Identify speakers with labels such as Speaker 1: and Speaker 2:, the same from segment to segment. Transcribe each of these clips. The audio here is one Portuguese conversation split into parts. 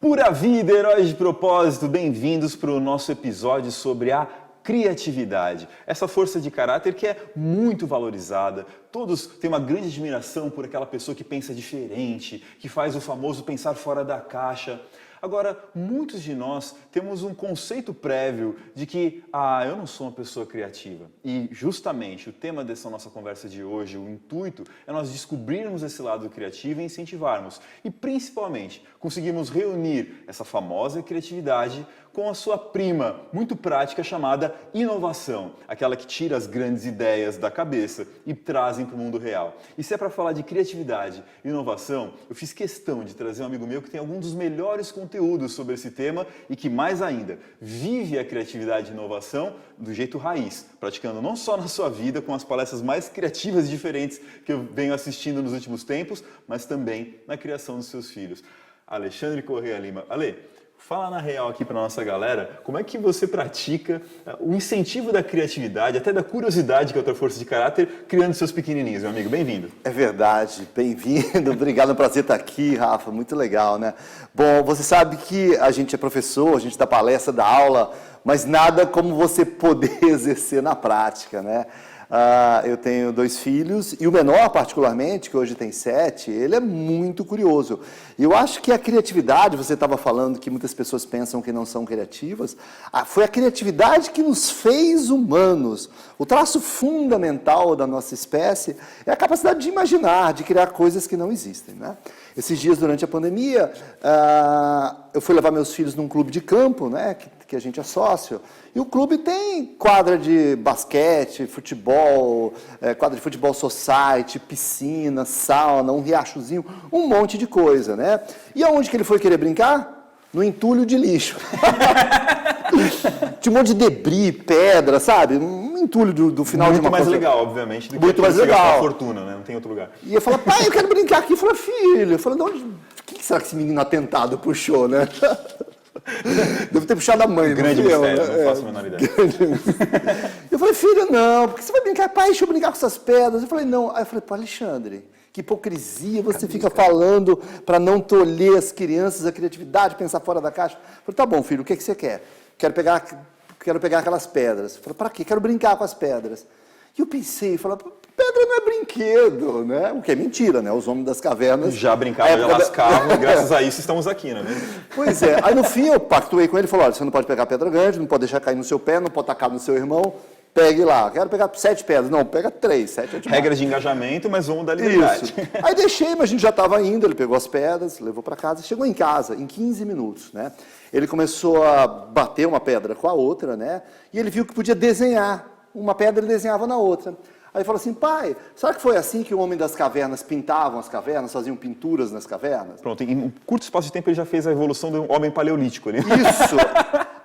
Speaker 1: Pura vida, heróis de propósito, bem-vindos para o nosso episódio sobre a criatividade. Essa força de caráter que é muito valorizada. Todos têm uma grande admiração por aquela pessoa que pensa diferente, que faz o famoso pensar fora da caixa. Agora, muitos de nós temos um conceito prévio de que, eu não sou uma pessoa criativa. E justamente o tema dessa nossa conversa de hoje, o intuito, é nós descobrirmos esse lado criativo e incentivarmos. E principalmente, conseguirmos reunir essa famosa criatividade com a sua prima, muito prática, chamada inovação. Aquela que tira as grandes ideias da cabeça e trazem para o mundo real. E se é para falar de criatividade e inovação, eu fiz questão de trazer um amigo meu que tem alguns dos melhores conteúdos sobre esse tema e que, mais ainda, vive a criatividade e inovação do jeito raiz, praticando não só na sua vida, com as palestras mais criativas e diferentes que eu venho assistindo nos últimos tempos, mas também na criação dos seus filhos. Alexandre Correia Lima. Ale, fala na real aqui para nossa galera, como é que você pratica o incentivo da criatividade, até da curiosidade, que é outra força de caráter, criando seus pequenininhos, meu amigo. Bem-vindo.
Speaker 2: É verdade, bem-vindo. Obrigado, é um prazer estar aqui, Rafa. Muito legal, né? Bom, você sabe que a gente é professor, a gente dá palestra, dá aula, mas nada como você poder exercer na prática, né? Eu tenho 2 filhos e o menor, particularmente, que hoje tem 7, ele é muito curioso. E eu acho que a criatividade, você estava falando que muitas pessoas pensam que não são criativas, foi a criatividade que nos fez humanos. O traço fundamental da nossa espécie é a capacidade de imaginar, de criar coisas que não existem, né? Esses dias, durante a pandemia, eu fui levar meus filhos num clube de campo, né, que a gente é sócio, e o clube tem quadra de basquete, futebol, quadra de futebol society, piscina, sauna, um riachozinho, um monte de coisa, né? E aonde que ele foi querer brincar? No entulho de lixo. Tinha um monte de debris, pedra, sabe? Um entulho do final
Speaker 1: muito
Speaker 2: de uma
Speaker 1: mais
Speaker 2: coisa.
Speaker 1: Legal, obviamente, do que
Speaker 2: muito mais legal.
Speaker 1: A fortuna, né? Não tem outro lugar.
Speaker 2: E eu falei, pai, eu quero brincar aqui. Eu falei, filho, eu falei, de onde? O que será que esse menino atentado puxou, né? Deve ter puxado a mãe.
Speaker 1: Grande mistério, não faço a menor ideia.
Speaker 2: Eu falei, filho, não, porque você vai brincar? Pai, deixa eu brincar com essas pedras. Eu falei, não. Aí eu falei, pô, Alexandre, que hipocrisia você fica falando para não tolher as crianças, a criatividade, pensar fora da caixa. Eu falei, tá bom, filho, o que você quer? Quero pegar aquelas pedras. Eu falei, para quê? Quero brincar com as pedras. E eu pensei, falei, pedra não é brinquedo, né? O que é mentira, né? Os homens das cavernas...
Speaker 1: Já brincavam, já lascavam, graças a isso estamos aqui, não é mesmo?
Speaker 2: Pois é. Aí no fim eu pactuei com ele e falei, olha, você não pode pegar pedra grande, não pode deixar cair no seu pé, não pode tacar no seu irmão, pegue lá. Quero pegar 7 pedras. Não, pega 3, 7 é demais.
Speaker 1: Regra de engajamento, mas vamos dar liberdade.
Speaker 2: Isso. Aí deixei, mas a gente já estava indo, ele pegou as pedras, levou para casa, chegou em casa em 15 minutos, né? Ele começou a bater uma pedra com a outra, né? E ele viu que podia desenhar. Uma pedra ele desenhava na outra. Aí ele falou assim, pai, será que foi assim que o homem das cavernas pintavam as cavernas, faziam pinturas nas cavernas?
Speaker 1: Pronto, em um curto espaço de tempo ele já fez a evolução do homem paleolítico ali.
Speaker 2: Isso!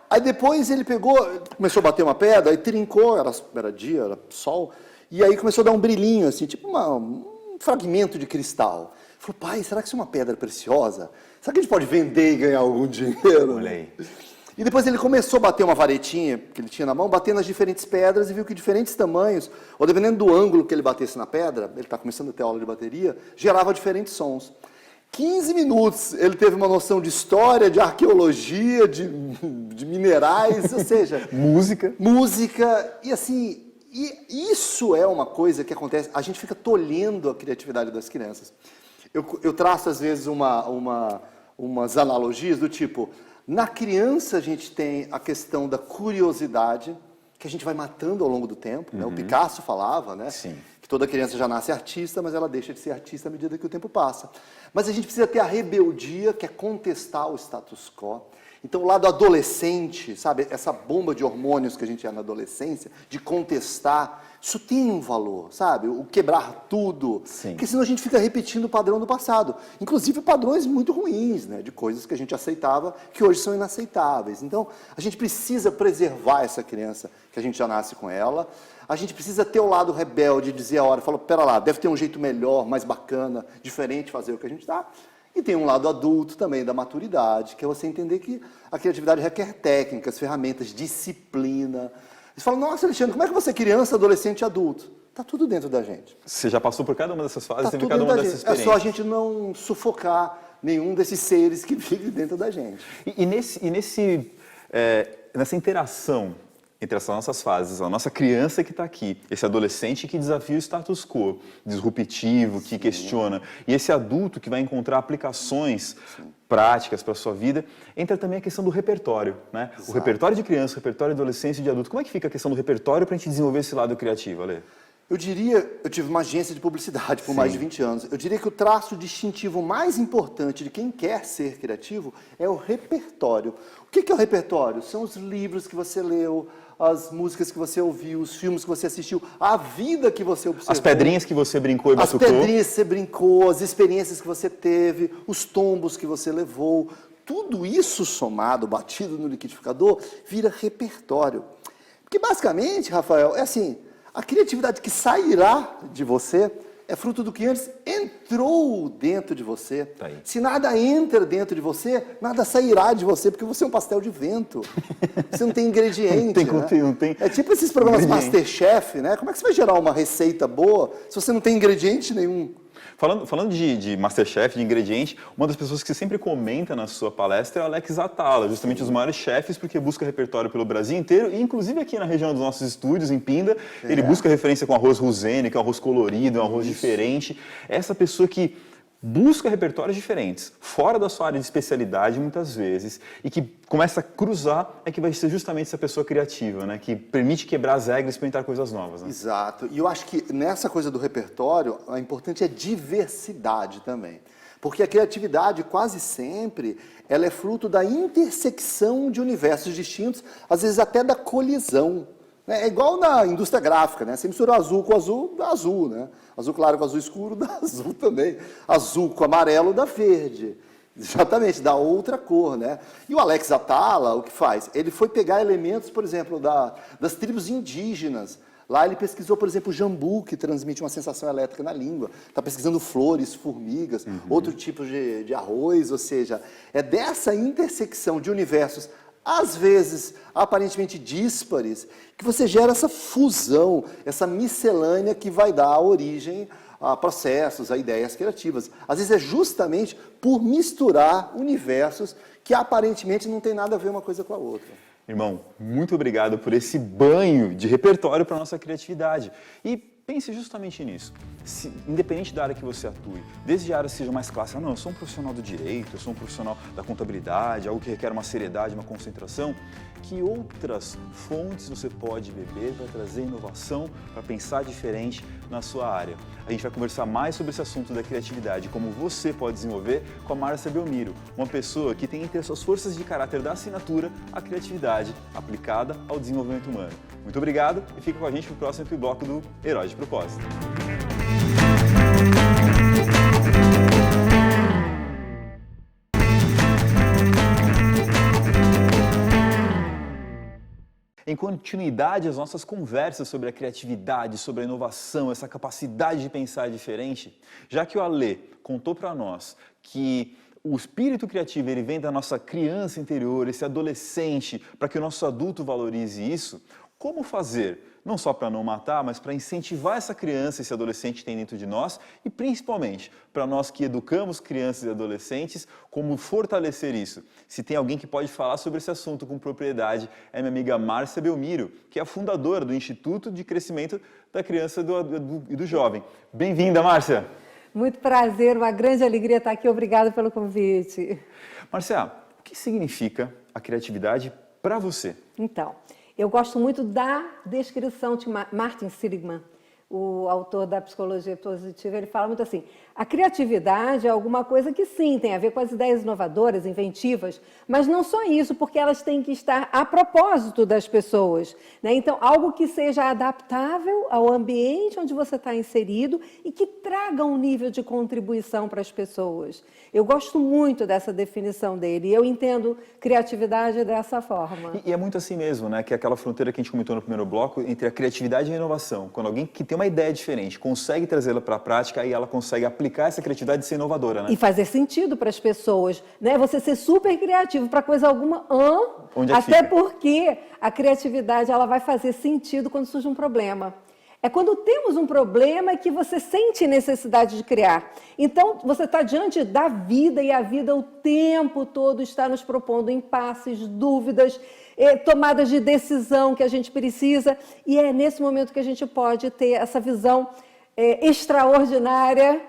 Speaker 2: Aí depois ele começou a bater uma pedra, aí trincou, era dia, era sol, e aí começou a dar um brilhinho, assim, tipo um fragmento de cristal. Ele falou, pai, será que isso é uma pedra preciosa? Será que a gente pode vender e ganhar algum dinheiro?
Speaker 1: Olha aí.
Speaker 2: E depois ele começou a bater uma varetinha que ele tinha na mão, batendo nas diferentes pedras e viu que diferentes tamanhos, ou dependendo do ângulo que ele batesse na pedra, ele está começando a ter aula de bateria, gerava diferentes sons. 15 minutos ele teve uma noção de história, de arqueologia, de minerais, ou seja...
Speaker 1: Música,
Speaker 2: e assim, isso é uma coisa que acontece, a gente fica tolhendo a criatividade das crianças. Eu traço às vezes umas analogias do tipo... Na criança a gente tem a questão da curiosidade, que a gente vai matando ao longo do tempo, né? O Picasso falava, né?
Speaker 1: Sim.
Speaker 2: Que toda criança já nasce artista, mas ela deixa de ser artista à medida que o tempo passa. Mas a gente precisa ter a rebeldia, que é contestar o status quo. Então o lado adolescente, sabe, essa bomba de hormônios que a gente é na adolescência, de contestar, isso tem um valor, sabe? O quebrar tudo.
Speaker 1: Sim.
Speaker 2: Porque senão a gente fica repetindo o padrão do passado. Inclusive padrões muito ruins, né? De coisas que a gente aceitava, que hoje são inaceitáveis. Então, a gente precisa preservar essa criança, que a gente já nasce com ela. A gente precisa ter o lado rebelde, dizer a hora, falar, pera lá, deve ter um jeito melhor, mais bacana, diferente de fazer o que a gente está. E tem um lado adulto também, da maturidade, que é você entender que a criatividade requer técnicas, ferramentas, disciplina. Você fala, nossa, Alexandre, como é que você é criança, adolescente e adulto? Está tudo dentro da gente.
Speaker 1: Você já passou por cada uma dessas fases,
Speaker 2: Tá
Speaker 1: teve
Speaker 2: tudo
Speaker 1: cada uma
Speaker 2: dentro da
Speaker 1: dessas
Speaker 2: gente. É
Speaker 1: experiências.
Speaker 2: só a gente não sufocar, nenhum desses seres que vivem dentro da gente.
Speaker 1: Nessa interação entre essas nossas fases, a nossa criança que está aqui, esse adolescente que desafia o status quo, disruptivo, que questiona, e esse adulto que vai encontrar aplicações práticas para a sua vida, entra também a questão do repertório, né? O repertório de criança, o repertório de adolescência e de adulto. Como é que fica a questão do repertório para a gente desenvolver esse lado criativo, Ale?
Speaker 2: Eu tive uma agência de publicidade por mais de 20 anos. Eu diria que o traço distintivo mais importante de quem quer ser criativo é o repertório. O que é o repertório? São os livros que você leu, as músicas que você ouviu, os filmes que você assistiu, a vida que você observou.
Speaker 1: As pedrinhas que você brincou e batucou.
Speaker 2: As pedrinhas que você brincou, as experiências que você teve, os tombos que você levou. Tudo isso somado, batido no liquidificador, vira repertório. Porque basicamente, Rafael, é assim, a criatividade que sairá de você é fruto do que antes entrou dentro de você.
Speaker 1: Tá aí.
Speaker 2: Se nada entra dentro de você, nada sairá de você, porque você é um pastel de vento. Você não tem ingrediente.
Speaker 1: Não tem
Speaker 2: É tipo esses programas Masterchef, né? Como é que você vai gerar uma receita boa se você não tem ingrediente nenhum?
Speaker 1: Falando de Masterchef, de ingrediente, uma das pessoas que sempre comenta na sua palestra é o Alex Atala, justamente os maiores chefes, porque busca repertório pelo Brasil inteiro, e inclusive aqui na região dos nossos estúdios, em Pinda, ele busca referência com arroz Ruzene, que é um arroz colorido, um arroz diferente. Essa pessoa que busca repertórios diferentes, fora da sua área de especialidade muitas vezes, e que começa a cruzar, é que vai ser justamente essa pessoa criativa, né? Que permite quebrar as regras e experimentar coisas novas. Né?
Speaker 2: Exato. E eu acho que nessa coisa do repertório, o importante é diversidade também. Porque a criatividade, quase sempre, ela é fruto da intersecção de universos distintos, às vezes até da colisão. É igual na indústria gráfica, né? Você mistura azul com azul, dá azul, né? Azul claro com azul escuro, dá azul também. Azul com amarelo, dá verde. Exatamente, dá outra cor, né? E o Alex Atala, o que faz? Ele foi pegar elementos, por exemplo, das tribos indígenas. Lá ele pesquisou, por exemplo, o jambu, que transmite uma sensação elétrica na língua. Está pesquisando flores, formigas, outro tipo de arroz, ou seja, é dessa intersecção de universos às vezes aparentemente díspares, que você gera essa fusão, essa miscelânea que vai dar origem a processos, a ideias criativas. Às vezes é justamente por misturar universos que aparentemente não tem nada a ver uma coisa com a outra.
Speaker 1: Irmão, muito obrigado por esse banho de repertório para a nossa criatividade. E pense justamente nisso. Independente da área que você atue, desde a área seja mais clássica, não, eu sou um profissional do direito, eu sou um profissional da contabilidade, algo que requer uma seriedade, uma concentração, que outras fontes você pode beber para trazer inovação, para pensar diferente na sua área. A gente vai conversar mais sobre esse assunto da criatividade, como você pode desenvolver com a Márcia Belmiro, uma pessoa que tem entre as suas forças de caráter da assinatura a criatividade aplicada ao desenvolvimento humano. Muito obrigado e fica com a gente no próximo bloco do Herói de Propósito. Em continuidade às nossas conversas sobre a criatividade, sobre a inovação, essa capacidade de pensar diferente, já que o Alê contou para nós que o espírito criativo ele vem da nossa criança interior, esse adolescente, para que o nosso adulto valorize isso, como fazer? Não só para não matar, mas para incentivar essa criança, esse adolescente que tem dentro de nós e principalmente para nós que educamos crianças e adolescentes, como fortalecer isso. Se tem alguém que pode falar sobre esse assunto com propriedade, é minha amiga Márcia Belmiro, que é a fundadora do Instituto de Crescimento da Criança e do Jovem. Bem-vinda, Márcia!
Speaker 3: Muito prazer, uma grande alegria estar aqui. Obrigada pelo convite.
Speaker 1: Márcia, o que significa a criatividade para você?
Speaker 3: Então, eu gosto muito da descrição de Martin Seligman, o autor da psicologia positiva. Ele fala muito assim, a criatividade é alguma coisa que sim, tem a ver com as ideias inovadoras, inventivas, mas não só isso, porque elas têm que estar a propósito das pessoas, né? Então, algo que seja adaptável ao ambiente onde você está inserido e que traga um nível de contribuição para as pessoas. Eu gosto muito dessa definição dele e eu entendo criatividade dessa forma.
Speaker 1: E é muito assim mesmo, né? Que é aquela fronteira que a gente comentou no primeiro bloco entre a criatividade e a inovação. Quando alguém que tem uma ideia diferente consegue trazê-la para a prática, aí ela consegue aplicar essa criatividade e ser inovadora, né?
Speaker 3: E fazer sentido para as pessoas, né? Você ser super criativo para coisa alguma,
Speaker 1: Onde é que
Speaker 3: até
Speaker 1: fica?
Speaker 3: porque a criatividade ela vai fazer sentido quando surge um problema. É quando temos um problema que você sente necessidade de criar. Então, você está diante da vida e a vida o tempo todo está nos propondo impasses, dúvidas, tomadas de decisão que a gente precisa. E é nesse momento que a gente pode ter essa visão extraordinária,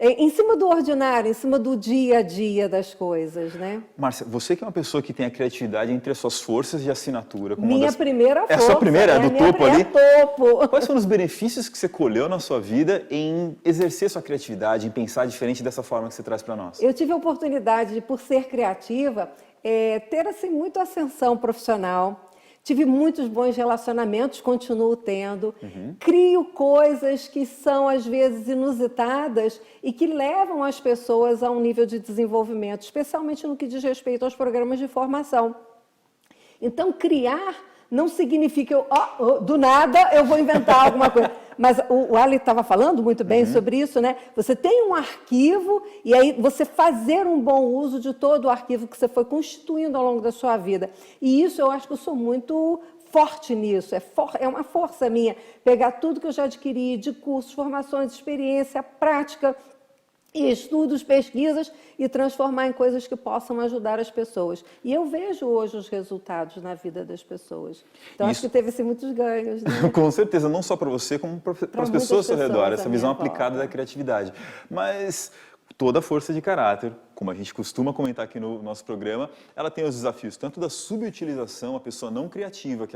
Speaker 3: em cima do ordinário, em cima do dia a dia das coisas, né?
Speaker 1: Márcia, você que é uma pessoa que tem a criatividade entre as suas forças de assinatura. Como
Speaker 3: Minha primeira força.
Speaker 1: É a sua primeira? É do topo ali?
Speaker 3: Topo.
Speaker 1: Quais foram os benefícios que você colheu na sua vida em exercer sua criatividade, em pensar diferente dessa forma que você traz para nós?
Speaker 3: Eu tive a oportunidade de, por ser criativa, ter assim, muito ascensão profissional. Tive muitos bons relacionamentos, continuo tendo. Crio coisas que são, às vezes, inusitadas e que levam as pessoas a um nível de desenvolvimento, especialmente no que diz respeito aos programas de formação. Então, criar não significa, do nada, eu vou inventar alguma coisa. Mas o Ali estava falando muito bem sobre isso, né? Você tem um arquivo e aí você fazer um bom uso de todo o arquivo que você foi constituindo ao longo da sua vida. E isso eu acho que eu sou muito forte nisso, é uma força minha. Pegar tudo que eu já adquiri de cursos, formações, experiência, prática, e estudos, pesquisas e transformar em coisas que possam ajudar as pessoas. E eu vejo hoje os resultados na vida das pessoas. Então, acho que teve assim, muitos ganhos. Né?
Speaker 1: Com certeza, não só para você, como para as pessoas ao seu redor, essa visão aplicada da criatividade. Mas toda força de caráter, como a gente costuma comentar aqui no nosso programa, ela tem os desafios tanto da subutilização, a pessoa não criativa,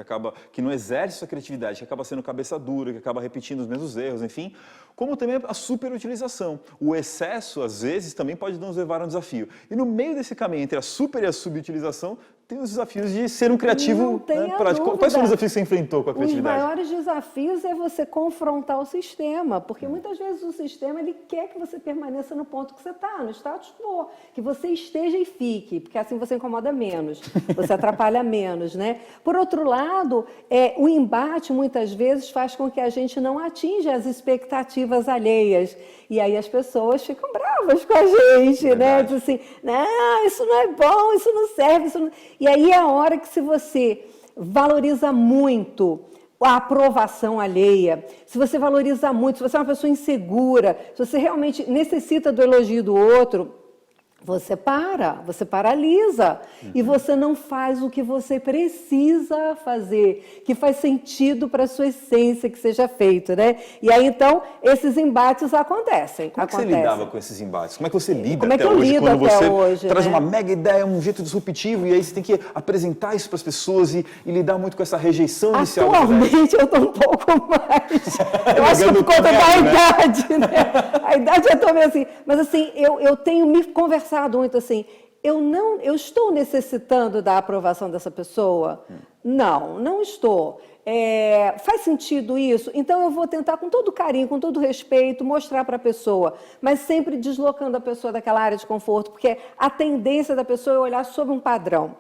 Speaker 1: que não exerce sua criatividade, que acaba sendo cabeça dura, que acaba repetindo os mesmos erros, enfim, como também a superutilização. O excesso, às vezes, também pode nos levar a um desafio. E no meio desse caminho entre a super e a subutilização, tem os desafios de ser um criativo prático. Quais são os desafios que você enfrentou com a criatividade?
Speaker 3: Os maiores desafios é você confrontar o sistema, porque muitas vezes o sistema ele quer que você permaneça no ponto que você está, no status quo, que você esteja e fique, porque assim você incomoda menos, você atrapalha menos, né? Por outro lado, o embate muitas vezes faz com que a gente não atinja as expectativas alheias. E aí as pessoas ficam bravas com a gente, né? Dizem assim, não, isso não é bom, isso não serve, isso não... E aí é a hora que se você valoriza muito a aprovação alheia, se você valoriza muito, se você é uma pessoa insegura, se você realmente necessita do elogio do outro, você paralisa e você não faz o que você precisa fazer, que faz sentido para a sua essência que seja feito, né? E aí, então, esses embates acontecem.
Speaker 1: Como é que você lidava com esses embates? Como é que você lida
Speaker 3: até hoje quando você
Speaker 1: traz uma mega ideia, um jeito disruptivo e aí você tem que apresentar isso para as pessoas e lidar muito com essa rejeição inicial?
Speaker 3: Atualmente eu estou um pouco mais. Eu acho que por conta da idade, né? A idade eu estou meio assim. Mas assim, eu tenho me conversado muito assim, eu estou necessitando da aprovação dessa pessoa? Não estou. Faz sentido isso? Então eu vou tentar com todo carinho, com todo respeito, mostrar para a pessoa, mas sempre deslocando a pessoa daquela área de conforto, porque a tendência da pessoa é olhar sob um padrão.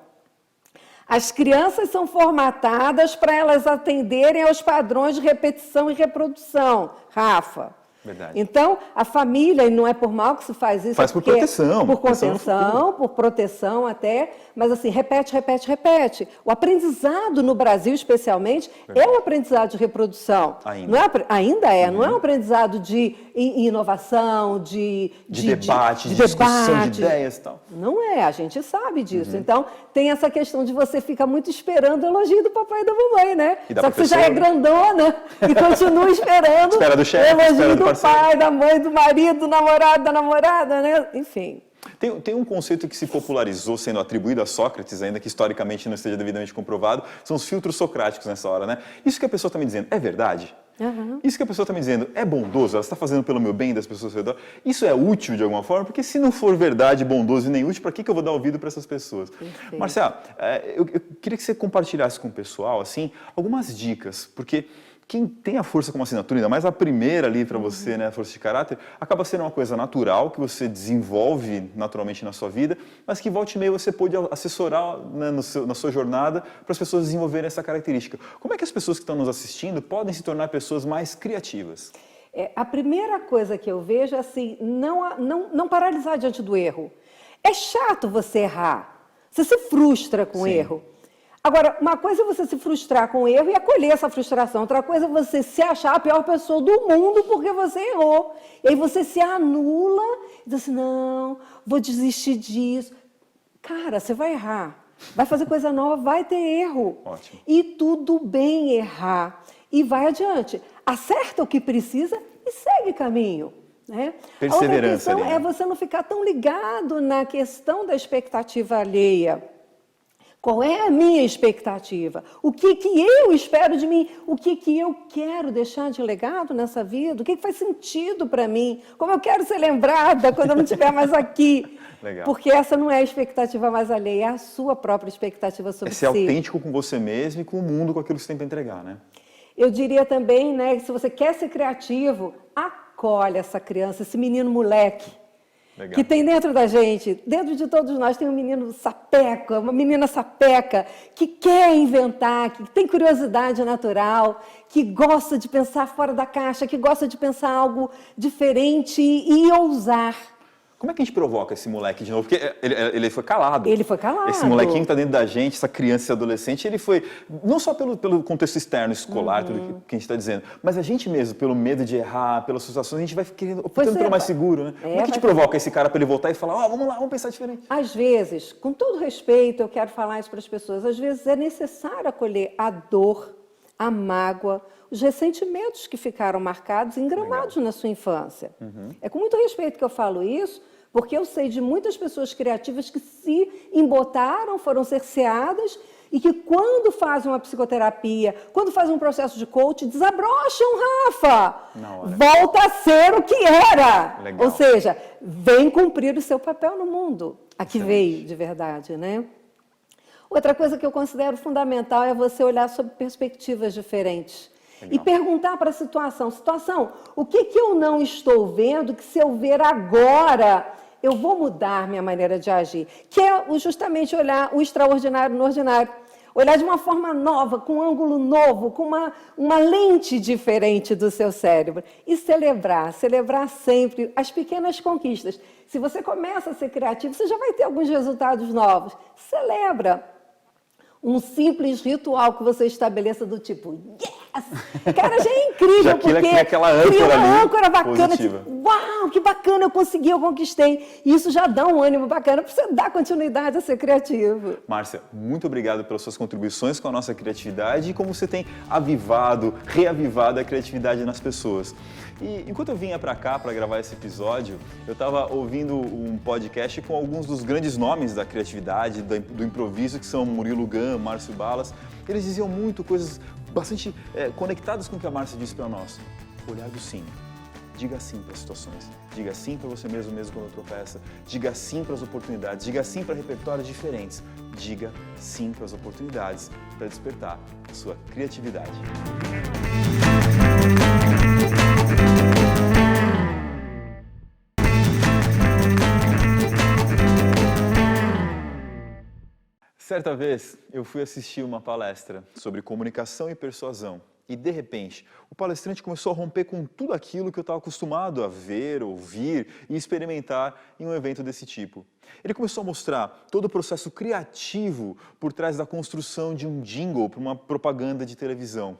Speaker 3: As crianças são formatadas para elas atenderem aos padrões de repetição e reprodução, Rafa.
Speaker 1: Verdade.
Speaker 3: Então, a família, e não é por mal que se faz isso.
Speaker 1: Faz por proteção.
Speaker 3: Por contenção, por proteção até, mas assim, repete. O aprendizado no Brasil, especialmente, é um aprendizado de reprodução. Ainda é. Não é um aprendizado de inovação, de
Speaker 1: debate, de discussão de ideias e tal.
Speaker 3: Não é, a gente sabe disso. Então, tem essa questão de você ficar muito esperando o elogio do papai e da mamãe, né? Só que você já é grandona e continua esperando
Speaker 1: espera do chefe,
Speaker 3: o elogio do
Speaker 1: parceiro.
Speaker 3: pai, da mãe, do marido, do namorado, da namorada, né? Enfim.
Speaker 1: Tem um conceito que se popularizou, sendo atribuído a Sócrates, ainda que historicamente não esteja devidamente comprovado, são os filtros socráticos nessa hora, né? Isso que a pessoa está me dizendo é verdade? Isso que a pessoa está me dizendo é bondoso? Ela está fazendo pelo meu bem das pessoas ao redor? Isso é útil de alguma forma? Porque se não for verdade, bondoso e nem útil, para que eu vou dar ouvido para essas pessoas?
Speaker 3: Perfeito.
Speaker 1: Marcela, eu queria que você compartilhasse com o pessoal assim, algumas dicas, porque quem tem a força como assinatura, ainda mais a primeira ali para você, né, a força de caráter, acaba sendo uma coisa natural, que você desenvolve naturalmente na sua vida, mas que volta e meia você pode assessorar, né, na sua jornada para as pessoas desenvolverem essa característica. Como é que as pessoas que estão nos assistindo podem se tornar pessoas mais criativas?
Speaker 3: A primeira coisa que eu vejo é assim, não paralisar diante do erro. É chato você errar, você se frustra com o erro. Agora, uma coisa é você se frustrar com o erro e acolher essa frustração. Outra coisa é você se achar a pior pessoa do mundo porque você errou. E aí você se anula e diz assim, não, vou desistir disso. Cara, você vai errar. Vai fazer coisa nova, vai ter erro.
Speaker 1: Ótimo.
Speaker 3: E tudo bem errar. E vai adiante. Acerta o que precisa e segue caminho. Né?
Speaker 1: Perseverança.
Speaker 3: A outra questão
Speaker 1: ali, né?
Speaker 3: é você não ficar tão ligado na questão da expectativa alheia. Qual é a minha expectativa? O que eu espero de mim? O que eu quero deixar de legado nessa vida? O que faz sentido para mim? Como eu quero ser lembrada quando eu não estiver mais aqui?
Speaker 1: Legal.
Speaker 3: Porque essa não é a expectativa mais alheia, é a sua própria expectativa sobre
Speaker 1: É ser
Speaker 3: si.
Speaker 1: autêntico com você mesmo e com o mundo, com aquilo que você tem para entregar, né?
Speaker 3: Eu diria também, né, que se você quer ser criativo, acolhe essa criança, esse menino moleque.
Speaker 1: Legal.
Speaker 3: Que tem dentro da gente, dentro de todos nós, tem um menino sapeca, uma menina sapeca, que quer inventar, que tem curiosidade natural, que gosta de pensar fora da caixa, que gosta de pensar algo diferente e ousar.
Speaker 1: Como é que a gente provoca esse moleque de novo? Porque ele foi calado.
Speaker 3: Ele foi calado.
Speaker 1: Esse molequinho que está dentro da gente, essa criança, esse adolescente, ele foi, não só pelo contexto externo, escolar, tudo que a gente está dizendo, mas a gente mesmo, pelo medo de errar, pelas situações, a gente vai optando pelo mais seguro, né? Como é que a gente provoca esse cara para ele voltar e falar, vamos lá, vamos pensar diferente?
Speaker 3: Às vezes, com todo respeito, eu quero falar isso para as pessoas, às vezes é necessário acolher a dor, a mágoa, os ressentimentos que ficaram marcados, engramados na sua infância. É com muito respeito que eu falo isso, porque eu sei de muitas pessoas criativas que se embotaram, foram cerceadas e que quando fazem uma psicoterapia, quando fazem um processo de coaching, desabrocham, Rafa! Volta a ser o que era!
Speaker 1: Legal.
Speaker 3: Ou seja, vem cumprir o seu papel no mundo. Aqui veio, de verdade, né? Outra coisa que eu considero fundamental é você olhar sob perspectivas diferentes.
Speaker 1: Legal.
Speaker 3: E perguntar para a situação, o que eu não estou vendo que se eu ver agora, eu vou mudar minha maneira de agir? Que é justamente olhar o extraordinário no ordinário. Olhar de uma forma nova, com um ângulo novo, com uma lente diferente do seu cérebro. E celebrar sempre as pequenas conquistas. Se você começa a ser criativo, você já vai ter alguns resultados novos. Celebra. Um simples ritual que você estabeleça do tipo, yes! Cara, já é incrível,
Speaker 1: Já
Speaker 3: porque
Speaker 1: cria aquela âncora
Speaker 3: cria uma
Speaker 1: ali,
Speaker 3: âncora bacana,
Speaker 1: positiva.
Speaker 3: tipo, uau, que bacana, eu consegui, eu conquistei. E isso já dá um ânimo bacana para você dar continuidade a ser criativo.
Speaker 1: Márcia, muito obrigado pelas suas contribuições com a nossa criatividade e como você tem reavivado a criatividade nas pessoas. E enquanto eu vinha para cá para gravar esse episódio, eu estava ouvindo um podcast com alguns dos grandes nomes da criatividade, do improviso, que são Murilo Gun, Márcio Balas. Eles diziam muito coisas bastante conectadas com o que a Márcia disse para nós. Olhar do sim. Diga sim para as situações. Diga sim para você mesmo quando tropeça. Diga sim para as oportunidades. Diga sim para repertórios diferentes. Diga sim para as oportunidades para despertar a sua criatividade. Certa vez, eu fui assistir uma palestra sobre comunicação e persuasão e, de repente, o palestrante começou a romper com tudo aquilo que eu estava acostumado a ver, ouvir e experimentar em um evento desse tipo. Ele começou a mostrar todo o processo criativo por trás da construção de um jingle para uma propaganda de televisão.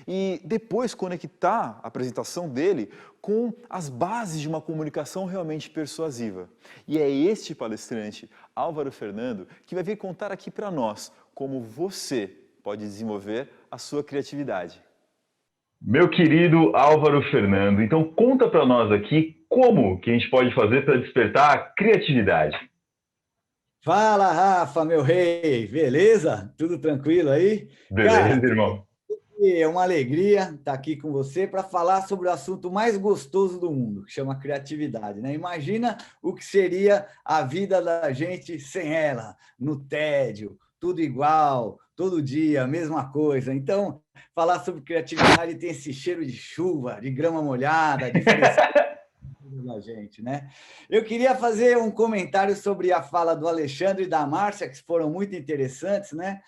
Speaker 1: E depois conectar a apresentação dele com as bases de uma comunicação realmente persuasiva. E é este palestrante, Álvaro Fernando, que vai vir contar aqui para nós como você pode desenvolver a sua criatividade.
Speaker 4: Meu querido Álvaro Fernando, então conta para nós aqui como que a gente pode fazer para despertar a criatividade.
Speaker 5: Fala, Rafa, meu rei, beleza? Tudo tranquilo aí?
Speaker 4: Beleza,
Speaker 5: Cara,
Speaker 4: irmão?
Speaker 5: é uma alegria estar aqui com você para falar sobre o assunto mais gostoso do mundo, que chama criatividade, né? Imagina o que seria a vida da gente sem ela, no tédio, tudo igual, todo dia, a mesma coisa. Então, falar sobre criatividade tem esse cheiro de chuva, de grama molhada, de frescura da gente, né? Eu queria fazer um comentário sobre a fala do Alexandre e da Márcia, que foram muito interessantes, né?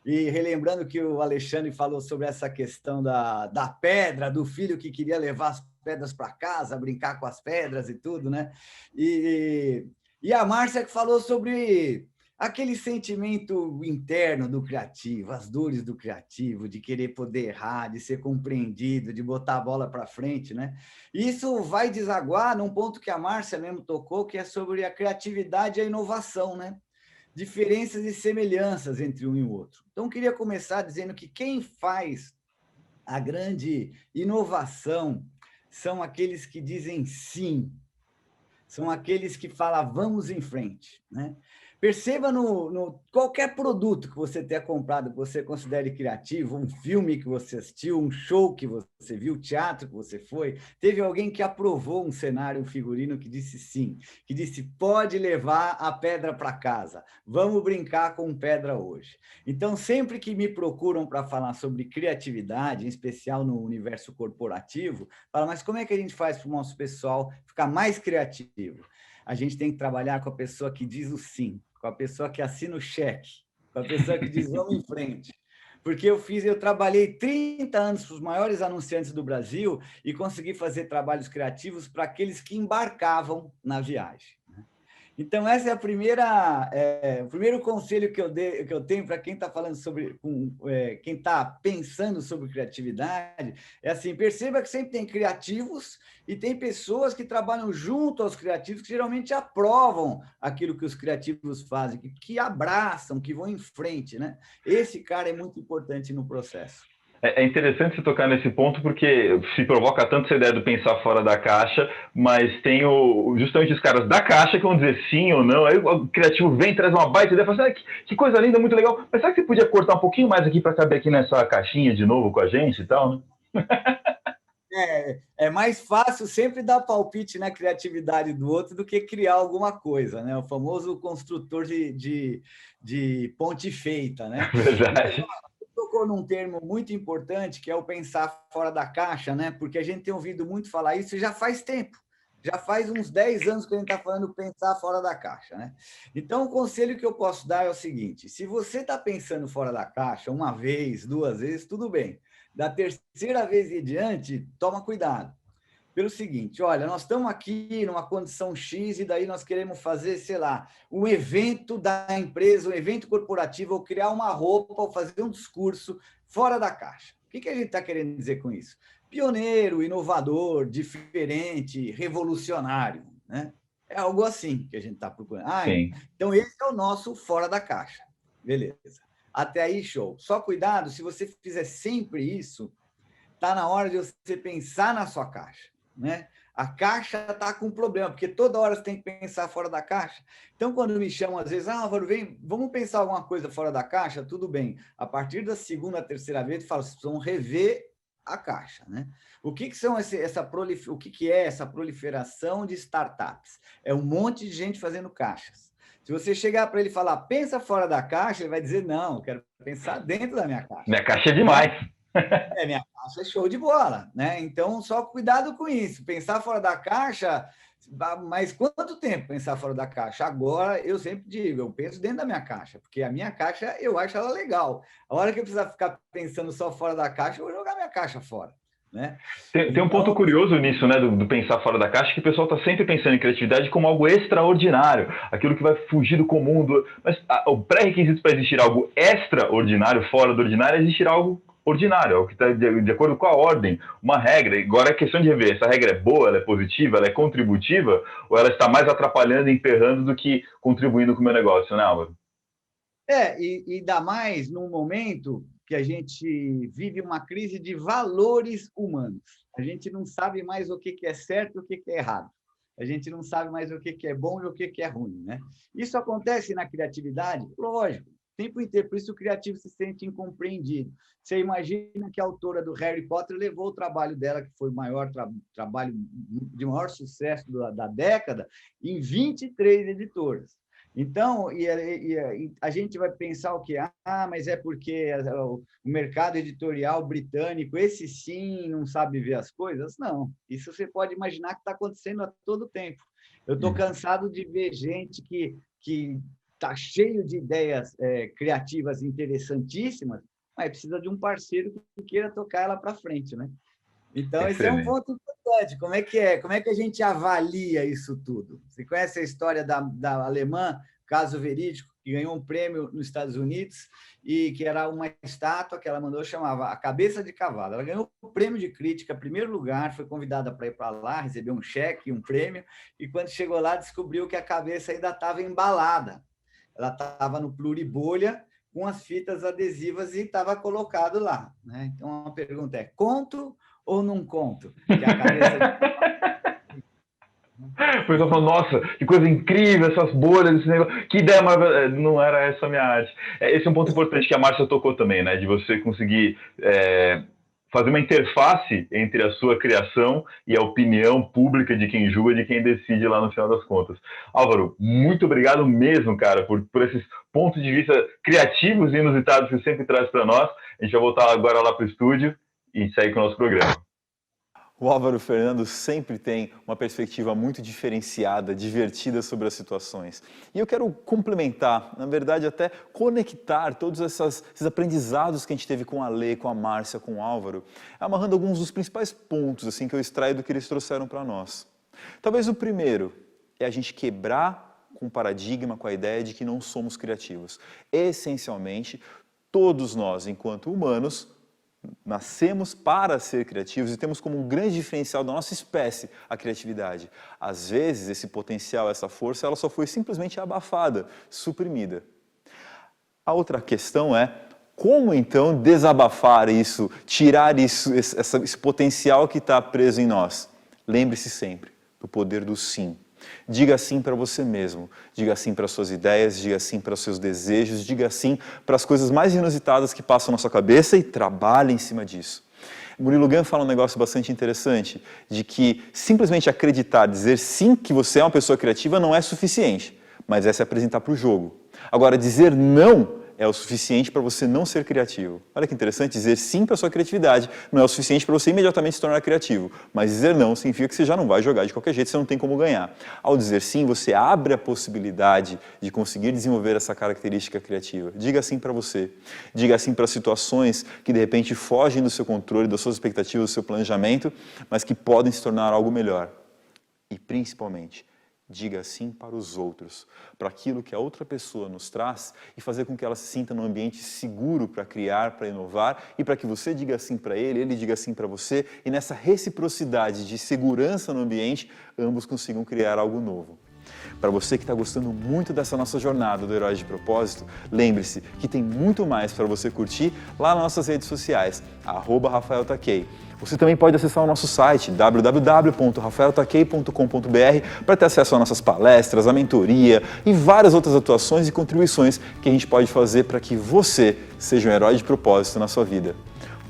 Speaker 5: E relembrando que o Alexandre falou sobre essa questão da pedra, do filho que queria levar as pedras para casa, brincar com as pedras e tudo, né? E a Márcia que falou sobre aquele sentimento interno do criativo, as dores do criativo, de querer poder errar, de ser compreendido, de botar a bola para frente, né? E isso vai desaguar num ponto que a Márcia mesmo tocou, que é sobre a criatividade e a inovação, né? Diferenças e semelhanças entre um e o outro. Então, eu queria começar dizendo que quem faz a grande inovação são aqueles que dizem sim, são aqueles que falam vamos em frente, né? Perceba no qualquer produto que você tenha comprado, que você considere criativo, um filme que você assistiu, um show que você viu, teatro que você foi, teve alguém que aprovou um cenário, um figurino que disse sim, que disse pode levar a pedra para casa, vamos brincar com pedra hoje. Então, sempre que me procuram para falar sobre criatividade, em especial no universo corporativo, falam, mas como é que a gente faz para o nosso pessoal ficar mais criativo? A gente tem que trabalhar com a pessoa que diz o sim, com a pessoa que assina o cheque, com a pessoa que diz vamos em frente. Porque eu trabalhei 30 anos para os maiores anunciantes do Brasil e consegui fazer trabalhos criativos para aqueles que embarcavam na viagem. Então, essa é o primeiro conselho que eu tenho para quem está falando sobre, quem está pensando sobre criatividade, é assim, perceba que sempre tem criativos e tem pessoas que trabalham junto aos criativos, que geralmente aprovam aquilo que os criativos fazem, que abraçam, que vão em frente, né? Esse cara é muito importante no processo.
Speaker 4: É interessante você tocar nesse ponto, porque se provoca tanto essa ideia do pensar fora da caixa, mas tem justamente os caras da caixa que vão dizer sim ou não, aí o criativo vem, traz uma baita ideia, fala assim, que coisa linda, muito legal, mas será que você podia cortar um pouquinho mais aqui para caber aqui nessa caixinha de novo com a gente e tal, né?
Speaker 5: É mais fácil sempre dar palpite na criatividade do outro do que criar alguma coisa, né? O famoso construtor de ponte feita, né?
Speaker 4: Verdade.
Speaker 5: Tocou num termo muito importante, que é o pensar fora da caixa, né? Porque a gente tem ouvido muito falar isso e já faz tempo. Já faz uns 10 anos que a gente está falando pensar fora da caixa, né? Então, o conselho que eu posso dar é o seguinte: se você está pensando fora da caixa uma vez, duas vezes, tudo bem. Da terceira vez em diante, toma cuidado. Pelo seguinte, olha, nós estamos aqui numa condição X e daí nós queremos fazer, sei lá, um evento da empresa, um evento corporativo, ou criar uma roupa, ou fazer um discurso fora da caixa. O que a gente está querendo dizer com isso? Pioneiro, inovador, diferente, revolucionário, né? É algo assim que a gente está procurando. Então esse é o nosso fora da caixa. Beleza. Até aí, show. Só cuidado, se você fizer sempre isso, está na hora de você pensar na sua caixa, né? A caixa está com problema, porque toda hora você tem que pensar fora da caixa. Então, quando me chamam, às vezes, Álvaro, vem, vamos pensar alguma coisa fora da caixa? Tudo bem. A partir da segunda, terceira vez, eu falo, vocês precisam rever a caixa, né? O que são o que é essa proliferação de startups? É um monte de gente fazendo caixas. Se você chegar para ele e falar, pensa fora da caixa, ele vai dizer, não, eu quero pensar dentro da minha caixa.
Speaker 4: Minha caixa é demais.
Speaker 5: Minha caixa é show de bola, né? Então, só cuidado com isso. Pensar fora da caixa, mas quanto tempo pensar fora da caixa? Agora, eu sempre digo, eu penso dentro da minha caixa, porque a minha caixa, eu acho ela legal. A hora que eu precisar ficar pensando só fora da caixa, eu vou jogar minha caixa fora. Né?
Speaker 4: Tem um ponto curioso nisso, né, do pensar fora da caixa, que o pessoal está sempre pensando em criatividade como algo extraordinário, aquilo que vai fugir do comum. Mas o pré-requisito para existir algo extraordinário, fora do ordinário, é existir algo ordinário, algo que está de acordo com a ordem, uma regra. Agora é questão de rever, essa regra é boa, ela é positiva, ela é contributiva, ou ela está mais atrapalhando e emperrando do que contribuindo com o meu negócio, né, Álvaro?
Speaker 5: E dá mais num momento que a gente vive uma crise de valores humanos. A gente não sabe mais o que é certo e o que é errado. A gente não sabe mais o que é bom e o que é ruim, né? Isso acontece na criatividade? Lógico. O tempo inteiro, por isso o criativo se sente incompreendido. Você imagina que a autora do Harry Potter levou o trabalho dela, que foi o maior trabalho de maior sucesso da década, em 23 editoras. Então, a gente vai pensar o quê? Mas é porque o mercado editorial britânico, esse sim, não sabe ver as coisas? Não. Isso você pode imaginar que está acontecendo a todo tempo. Eu estou cansado de ver gente que está cheio de ideias criativas interessantíssimas, mas precisa de um parceiro que queira tocar ela para frente, né? Então, esse é um ponto importante. Como é que é? Como é que a gente avalia isso tudo? Você conhece a história da alemã, caso verídico, que ganhou um prêmio nos Estados Unidos e que era uma estátua que ela mandou, chamava A Cabeça de Cavalo. Ela ganhou o prêmio de crítica, primeiro lugar, foi convidada para ir para lá, recebeu um cheque, um prêmio, e quando chegou lá descobriu que a cabeça ainda estava embalada. Ela estava no pluribolha, com as fitas adesivas, e estava colocado lá, né? Então, a pergunta é, conto ou não conto? Que a cabeça
Speaker 4: O pessoal falou, nossa, que coisa incrível, essas bolhas, esse negócio, que ideia maravilhosa. Não era essa a minha arte. Esse é um ponto importante que a Márcia tocou também, né? De você conseguir fazer uma interface entre a sua criação e a opinião pública de quem julga, de quem decide lá no final das contas. Álvaro, muito obrigado mesmo, cara, por esses pontos de vista criativos e inusitados que você sempre traz para nós. A gente vai voltar agora lá para o estúdio e segue com o nosso programa.
Speaker 1: O Álvaro Fernando sempre tem uma perspectiva muito diferenciada, divertida sobre as situações. E eu quero complementar, na verdade até conectar todos esses aprendizados que a gente teve com a Lê, com a Márcia, com o Álvaro, amarrando alguns dos principais pontos assim, que eu extraio do que eles trouxeram para nós. Talvez o primeiro é a gente quebrar com o paradigma, com a ideia de que não somos criativos. Essencialmente, todos nós, enquanto humanos, nascemos para ser criativos e temos como um grande diferencial da nossa espécie a criatividade. Às vezes, esse potencial, essa força, ela só foi simplesmente abafada, suprimida. A outra questão é como, então, desabafar isso, tirar isso, esse potencial que está preso em nós. Lembre-se sempre do poder do sim. Diga sim para você mesmo, diga sim para suas ideias, diga sim para os seus desejos, diga sim para as coisas mais inusitadas que passam na sua cabeça e trabalhe em cima disso. Murilo Gun fala um negócio bastante interessante, de que simplesmente acreditar, dizer sim que você é uma pessoa criativa não é suficiente, mas é se apresentar para o jogo. Agora, dizer não é o suficiente para você não ser criativo. Olha que interessante, dizer sim para a sua criatividade não é o suficiente para você imediatamente se tornar criativo, mas dizer não significa que você já não vai jogar de qualquer jeito, você não tem como ganhar. Ao dizer sim, você abre a possibilidade de conseguir desenvolver essa característica criativa. Diga sim para você, diga sim para situações que de repente fogem do seu controle, das suas expectativas, do seu planejamento, mas que podem se tornar algo melhor. E principalmente, diga sim para os outros, para aquilo que a outra pessoa nos traz e fazer com que ela se sinta num ambiente seguro para criar, para inovar e para que você diga sim para ele diga sim para você e nessa reciprocidade de segurança no ambiente, ambos consigam criar algo novo. Para você que está gostando muito dessa nossa jornada do Herói de Propósito, lembre-se que tem muito mais para você curtir lá nas nossas redes sociais, @RafaelTakei. Você também pode acessar o nosso site www.rafaeltakei.com.br para ter acesso às nossas palestras, à mentoria e várias outras atuações e contribuições que a gente pode fazer para que você seja um herói de propósito na sua vida.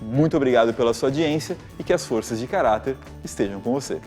Speaker 1: Muito obrigado pela sua audiência e que as forças de caráter estejam com você.